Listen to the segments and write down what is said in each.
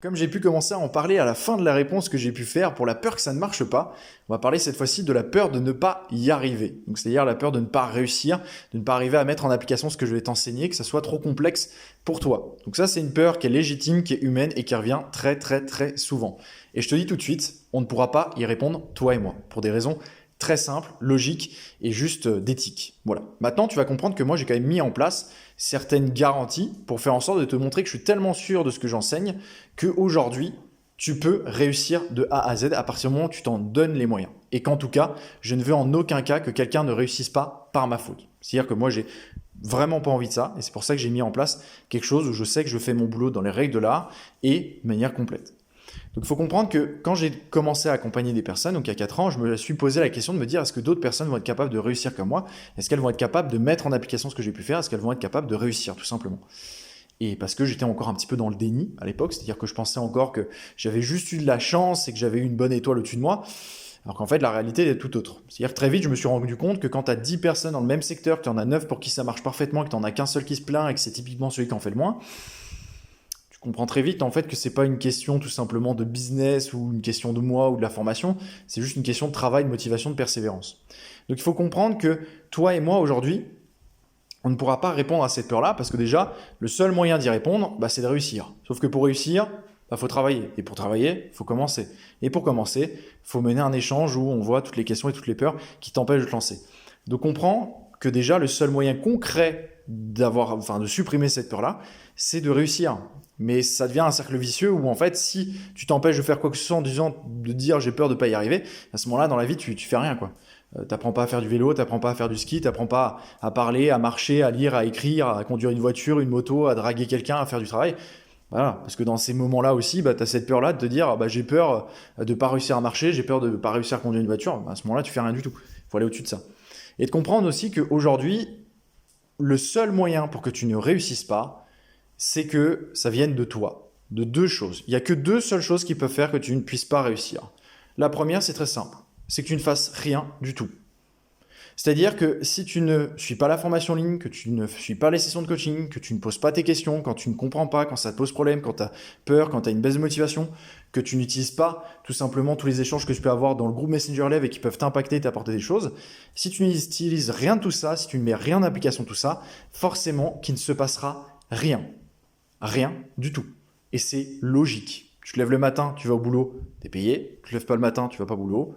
Comme j'ai pu commencer à en parler à la fin de la réponse que j'ai pu faire pour la peur que ça ne marche pas, on va parler cette fois-ci de la peur de ne pas y arriver. Donc c'est-à-dire la peur de ne pas réussir, de ne pas arriver à mettre en application ce que je vais t'enseigner, que ça soit trop complexe pour toi. Donc ça c'est une peur qui est légitime, qui est humaine et qui revient très très très souvent. Et je te dis tout de suite, on ne pourra pas y répondre toi et moi, pour des raisons très simples, logiques et juste d'éthique. Voilà. Maintenant, tu vas comprendre que moi, j'ai quand même mis en place certaines garanties pour faire en sorte de te montrer que je suis tellement sûr de ce que j'enseigne qu'aujourd'hui, tu peux réussir de A à Z à partir du moment où tu t'en donnes les moyens. Et qu'en tout cas, je ne veux en aucun cas que quelqu'un ne réussisse pas par ma faute. C'est-à-dire que moi, j'ai vraiment pas envie de ça et c'est pour ça que j'ai mis en place quelque chose où je sais que je fais mon boulot dans les règles de l'art et de manière complète. Donc il faut comprendre que quand j'ai commencé à accompagner des personnes, donc il y a 4 ans, je me suis posé la question de me dire est-ce que d'autres personnes vont être capables de réussir comme moi? Est-ce qu'elles vont être capables de mettre en application ce que j'ai pu faire? Est-ce qu'elles vont être capables de réussir tout simplement? Et parce que j'étais encore un petit peu dans le déni à l'époque, c'est-à-dire que je pensais encore que j'avais juste eu de la chance et que j'avais eu une bonne étoile au-dessus de moi, alors qu'en fait la réalité est tout autre. C'est-à-dire que très vite je me suis rendu compte que quand tu as 10 personnes dans le même secteur, que tu en as 9 pour qui ça marche parfaitement, que tu n'en as qu'un seul qui se plaint et que c'est typiquement celui qui en fait le moins, comprends très vite en fait que c'est pas une question tout simplement de business ou une question de moi ou de la formation, c'est juste une question de travail, de motivation, de persévérance. Donc il faut comprendre que toi et moi aujourd'hui, on ne pourra pas répondre à cette peur-là parce que déjà, le seul moyen d'y répondre, c'est de réussir. Sauf que pour réussir, faut travailler. Et pour travailler, il faut commencer. Et pour commencer, il faut mener un échange où on voit toutes les questions et toutes les peurs qui t'empêchent de te lancer. Donc comprends que déjà, le seul moyen concret de supprimer cette peur-là, c'est de réussir. Mais ça devient un cercle vicieux où en fait, si tu t'empêches de faire quoi que ce soit en disant de dire j'ai peur de pas y arriver, à ce moment-là, dans la vie, tu fais rien quoi. T'apprends pas à faire du vélo, t'apprends pas à faire du ski, t'apprends pas à parler, à marcher, à lire, à écrire, à conduire une voiture, une moto, à draguer quelqu'un, à faire du travail. Voilà, parce que dans ces moments-là aussi, tu as cette peur-là de te dire j'ai peur de pas réussir à marcher, j'ai peur de pas réussir à conduire une voiture. À ce moment-là, tu fais rien du tout. Il faut aller au-dessus de ça. Et de comprendre aussi qu'aujourd'hui, le seul moyen pour que tu ne réussisses pas, c'est que ça vienne de toi, de deux choses. Il n'y a que deux seules choses qui peuvent faire que tu ne puisses pas réussir. La première, c'est très simple, c'est que tu ne fasses rien du tout. C'est-à-dire que si tu ne suis pas la formation en ligne, que tu ne suis pas les sessions de coaching, que tu ne poses pas tes questions, quand tu ne comprends pas, quand ça te pose problème, quand tu as peur, quand tu as une baisse de motivation, que tu n'utilises pas tout simplement tous les échanges que tu peux avoir dans le groupe Messenger Live et qui peuvent t'impacter et t'apporter des choses, si tu n'utilises rien de tout ça, si tu ne mets rien en application de tout ça, forcément qu'il ne se passera rien. Rien du tout. Et c'est logique. Tu te lèves le matin, tu vas au boulot, tu es payé. Tu te lèves pas le matin, tu vas pas au boulot,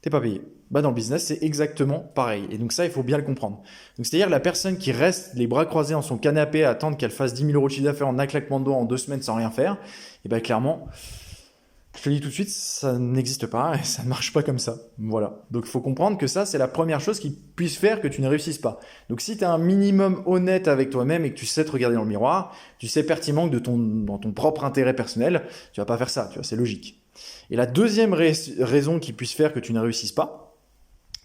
t'es pas payé. Dans le business, c'est exactement pareil. Et donc ça, il faut bien le comprendre. Donc c'est-à-dire la personne qui reste les bras croisés en son canapé à attendre qu'elle fasse 10 000 euros de chiffre d'affaires en un claquement de doigts en 2 semaines sans rien faire, et clairement, je te le dis tout de suite, ça n'existe pas et ça ne marche pas comme ça. Voilà. Donc il faut comprendre que ça, c'est la première chose qui puisse faire que tu ne réussisses pas. Donc si tu es un minimum honnête avec toi-même et que tu sais te regarder dans le miroir, tu sais pertinemment que dans ton propre intérêt personnel, tu vas pas faire ça, tu vois, c'est logique. Et la deuxième raison qui puisse faire que tu ne réussisses pas,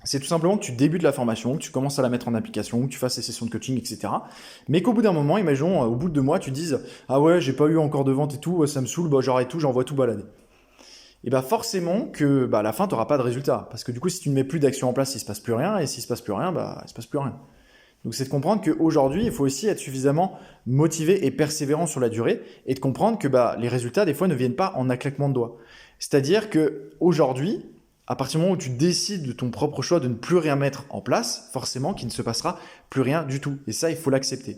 c'est tout simplement que tu débutes la formation, que tu commences à la mettre en application, que tu fasses des sessions de coaching, etc. Mais qu'au bout d'un moment, imaginons, au bout de 2 mois, tu te dises « Ah ouais, j'ai pas eu encore de vente et tout, ça me saoule, j'arrête tout, j'envoie tout balader. » Et forcément que à la fin, tu n'auras pas de résultat. Parce que du coup, si tu ne mets plus d'action en place, il ne se passe plus rien. Et s'il ne se passe plus rien, il ne se passe plus rien. Donc c'est de comprendre qu'aujourd'hui, il faut aussi être suffisamment motivé et persévérant sur la durée et de comprendre que les résultats, des fois, ne viennent pas en un claquement de doigts. C'est-à-dire qu'aujourd'hui, à partir du moment où tu décides de ton propre choix de ne plus rien mettre en place, forcément qu'il ne se passera plus rien du tout. Et ça, il faut l'accepter.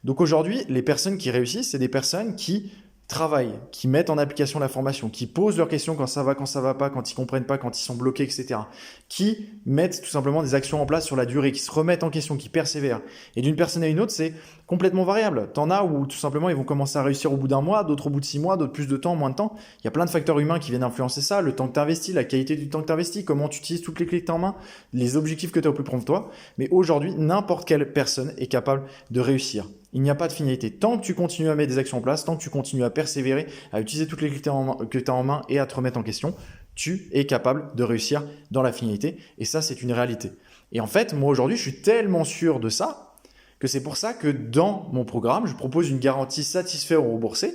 Donc aujourd'hui, les personnes qui réussissent, c'est des personnes qui travaillent, qui mettent en application la formation, qui posent leurs questions quand ça va pas, quand ils comprennent pas, quand ils sont bloqués, etc. Qui mettent tout simplement des actions en place sur la durée, qui se remettent en question, qui persévèrent. Et d'une personne à une autre, c'est complètement variable. T'en as où tout simplement ils vont commencer à réussir au bout d'un mois, d'autres au bout de 6 mois, d'autres plus de temps, moins de temps. Il y a plein de facteurs humains qui viennent influencer ça, le temps que tu investis, la qualité du temps que tu investis, comment tu utilises toutes les clés que tu as en main, les objectifs que tu as au plus près de toi. Mais aujourd'hui, n'importe quelle personne est capable de réussir. Il n'y a pas de finalité. Tant que tu continues à mettre des actions en place, tant que tu continues à persévérer, à utiliser toutes les clés que tu as en main et à te remettre en question, tu es capable de réussir dans la finalité. Et ça, c'est une réalité. Et en fait, moi aujourd'hui, je suis tellement sûr de ça que c'est pour ça que dans mon programme, je propose une garantie satisfait ou remboursé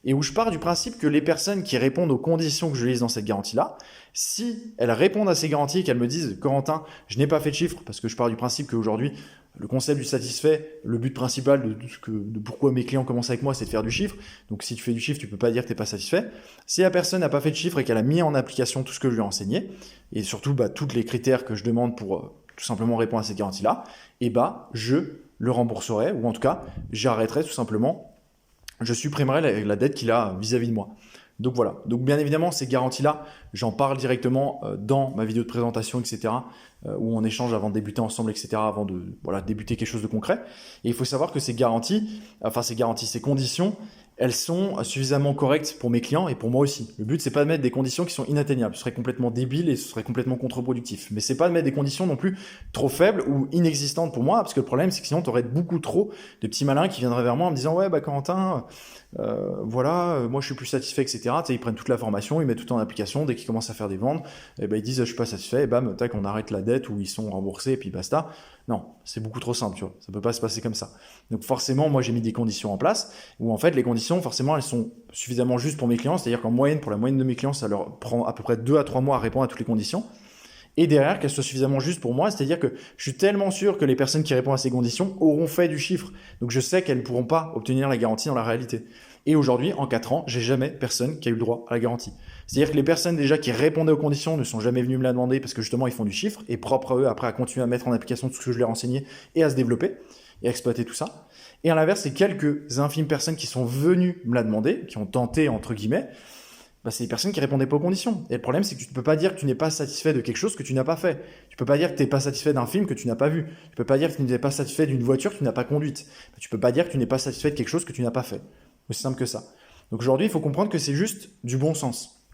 et où je pars du principe que les personnes qui répondent aux conditions que je lise dans cette garantie-là, si elles répondent à ces garanties et qu'elles me disent « Corentin, je n'ai pas fait de chiffres parce que je pars du principe qu'aujourd'hui, le concept du satisfait, le but principal de pourquoi mes clients commencent avec moi, c'est de faire du chiffre. Donc si tu fais du chiffre, tu peux pas dire que tu n'es pas satisfait. Si la personne n'a pas fait de chiffre et qu'elle a mis en application tout ce que je lui ai enseigné, et surtout tous les critères que je demande pour tout simplement répondre à ces garanties-là, et je le rembourserai, ou en tout cas, j'arrêterai tout simplement, je supprimerai la dette qu'il a vis-à-vis de moi. Donc voilà, donc bien évidemment ces garanties-là, j'en parle directement dans ma vidéo de présentation, etc., où on échange avant de débuter ensemble, etc., avant de débuter quelque chose de concret. Et il faut savoir que ces conditions, elles sont suffisamment correctes pour mes clients et pour moi aussi. Le but, c'est pas de mettre des conditions qui sont inatteignables. Ce serait complètement débile et ce serait complètement contre-productif. Mais c'est pas de mettre des conditions non plus trop faibles ou inexistantes pour moi, parce que le problème, c'est que sinon, tu aurais beaucoup trop de petits malins qui viendraient vers moi en me disant « Ouais, Corentin, moi je suis plus satisfait, etc. » Tu sais, ils prennent toute la formation, ils mettent tout en application, dès qu'ils commencent à faire des ventes, ils disent « Je suis pas satisfait », et bam, tac, on arrête la dette ou ils sont remboursés et puis basta. Non, c'est beaucoup trop simple, tu vois. Ça peut pas se passer comme ça. Donc forcément, moi j'ai mis des conditions en place où en fait les conditions, forcément, elles sont suffisamment justes pour mes clients. C'est-à-dire qu'en moyenne, pour la moyenne de mes clients, ça leur prend à peu près 2 à 3 mois à répondre à toutes les conditions. Et derrière, qu'elles soient suffisamment justes pour moi, c'est-à-dire que je suis tellement sûr que les personnes qui répondent à ces conditions auront fait du chiffre. Donc je sais qu'elles ne pourront pas obtenir la garantie dans la réalité. Et aujourd'hui, en 4 ans, j'ai jamais personne qui a eu le droit à la garantie. C'est-à-dire que les personnes déjà qui répondaient aux conditions ne sont jamais venues me la demander parce que justement ils font du chiffre et propre à eux après à continuer à mettre en application tout ce que je leur ai enseigné et à se développer et à exploiter tout ça. Et à l'inverse, c'est quelques infimes personnes qui sont venues me la demander, qui ont tenté entre guillemets, c'est les personnes qui répondaient pas aux conditions. Et le problème, c'est que tu ne peux pas dire que tu n'es pas satisfait de quelque chose que tu n'as pas fait. Tu peux pas dire que tu n'es pas satisfait d'un film que tu n'as pas vu. Tu peux pas dire que tu n'es pas satisfait d'une voiture que tu n'as pas conduite. Tu peux pas dire que tu n'es pas satisfait de quelque chose que tu n'as pas fait. Aussi simple que ça. Donc aujourd'hui, il faut comprendre que c'est juste du bon sens.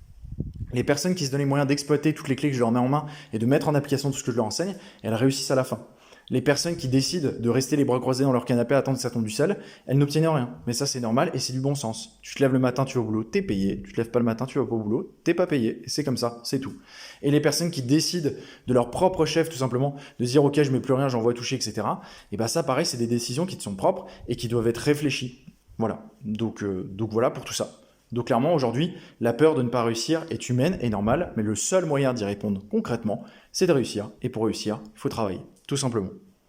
Les personnes qui se donnent les moyens d'exploiter toutes les clés que je leur mets en main et de mettre en application tout ce que je leur enseigne, elles réussissent à la fin. Les personnes qui décident de rester les bras croisés dans leur canapé à attendre que ça tombe du ciel, elles n'obtiennent rien. Mais ça, c'est normal et c'est du bon sens. Tu te lèves le matin, tu vas au boulot, t'es payé. Tu te lèves pas le matin, tu vas pas au boulot, t'es pas payé. Et c'est comme ça, c'est tout. Et les personnes qui décident de leur propre chef, tout simplement, de se dire, OK, je mets plus rien, j'envoie toucher, etc. Et ça, pareil, c'est des décisions qui te sont propres et qui doivent être réfléchies. Voilà. Donc voilà pour tout ça. Donc clairement, aujourd'hui, la peur de ne pas réussir est humaine et normale, mais le seul moyen d'y répondre concrètement, c'est de réussir. Et pour réussir, il faut travailler, tout simplement.